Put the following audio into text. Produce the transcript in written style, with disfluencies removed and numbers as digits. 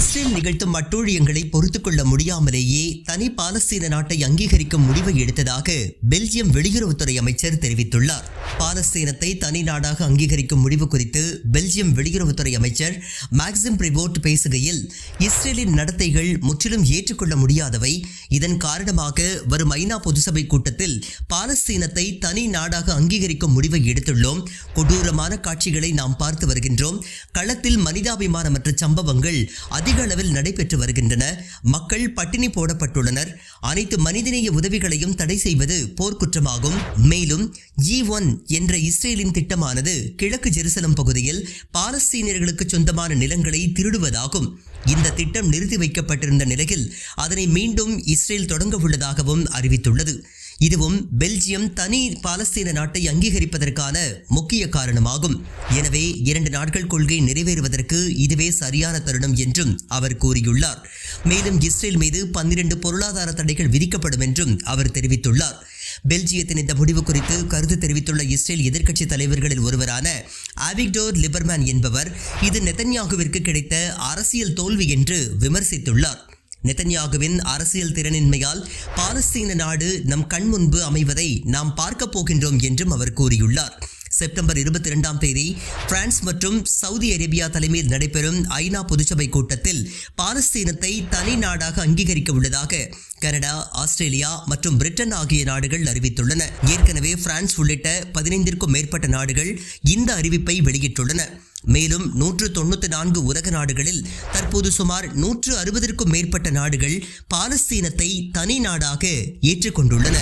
Israel நிகழ்த்தும் அட்டூழியங்களை பொறுத்துக் கொள்ள முடியாமலேயே தனி பாலஸ்தீன நாட்டை அங்கீகரிக்கும் முடிவை எடுத்ததாக பெல்ஜியம் வெளியுறவுத்துறை அமைச்சர் தெரிவித்துள்ளார். பாலஸ்தீனத்தை தனி நாடாக அங்கீகரிக்கும் முடிவு குறித்து பெல்ஜியம் வெளியுறவுத்துறை அமைச்சர் மேக்சிம் பிரிவோட் பேசுகையில், இஸ்ரேலின் நடத்தைகள் முற்றிலும் ஏற்றுக்கொள்ள முடியாதவை. இதன் காரணமாக வரும் ஐநா பொதுசபை கூட்டத்தில் பாலஸ்தீனத்தை தனி நாடாக அங்கீகரிக்கும் முடிவை எடுத்துள்ளோம். கொடூரமான காட்சிகளை நாம் பார்த்து வருகின்றோம். களத்தில் மனிதாபிமானமற்ற சம்பவங்கள் அதிக அளவில் நடைபெற்று வருகின்றன. மக்கள் பட்டினி போடப்பட்டுள்ளனர். அனைத்து மனிதநேய உதவிகளையும் தடை செய்வது போர்க்குற்றமாகும். மேலும் E1 என்ற இஸ்ரேலின் திட்டமானது கிழக்கு ஜெருசலம் பகுதியில் பாலஸ்தீனியர்களுக்கு சொந்தமான நிலங்களை திருடுவதாகும். இந்த திட்டம் நிறுத்தி வைக்கப்பட்டிருந்த நிலையில் அதனை மீண்டும் இஸ்ரேல் தொடங்க உள்ளதாகவும் அறிவித்துள்ளது. இதுவும் பெல்ஜியம் தனி பாலஸ்தீன நாட்டை அங்கீகரிப்பதற்கான முக்கிய காரணமாகும். எனவே 2 நாட்கள் கொள்கை நிறைவேறுவதற்கு இதுவே சரியான தருணம் என்றும் அவர் கூறியுள்ளார். மேலும் இஸ்ரேல் மீது 12 பொருளாதார தடைகள் விதிக்கப்படும் என்றும் அவர் தெரிவித்துள்ளார். பெல்ஜியத்தின் இந்த முடிவு குறித்து கருத்து தெரிவித்துள்ள இஸ்ரேல் எதிர்க்கட்சி தலைவர்களில் ஒருவரான அவிக்டோர் லிபர்மேன் என்பவர் இது நெதன்யாகுவிற்கு கிடைத்த அரசியல் தோல்வி என்று விமர்சித்துள்ளார். நெதன்யாகுவின் அரசியல் திறனின்மையால் பாலஸ்தீன நாடு நம் கண் முன்பு அமைவதை நாம் பார்க்க போகின்றோம் என்றும் அவர் கூறியுள்ளார். செப்டம்பர் 22ஆம் தேதி பிரான்ஸ் மற்றும் சவுதி அரேபியா தலைமையில் நடைபெறும் ஐநா பொதுச்சபை கூட்டத்தில் பாலஸ்தீனத்தை தனி நாடாக அங்கீகரிக்க உள்ளதாக கனடா, ஆஸ்திரேலியா மற்றும் பிரிட்டன் ஆகிய நாடுகள் அறிவித்துள்ளன. ஏற்கனவே பிரான்ஸ் உள்ளிட்ட 15க்கும் மேற்பட்ட நாடுகள் இந்த அறிவிப்பை வெளியிட்டுள்ளன. மேலும் 194 உலக நாடுகளில் தற்போது சுமார் 160க்கும் மேற்பட்ட நாடுகள் பாலஸ்தீனத்தை தனி நாடாக ஏற்றுக்கொண்டுள்ளன.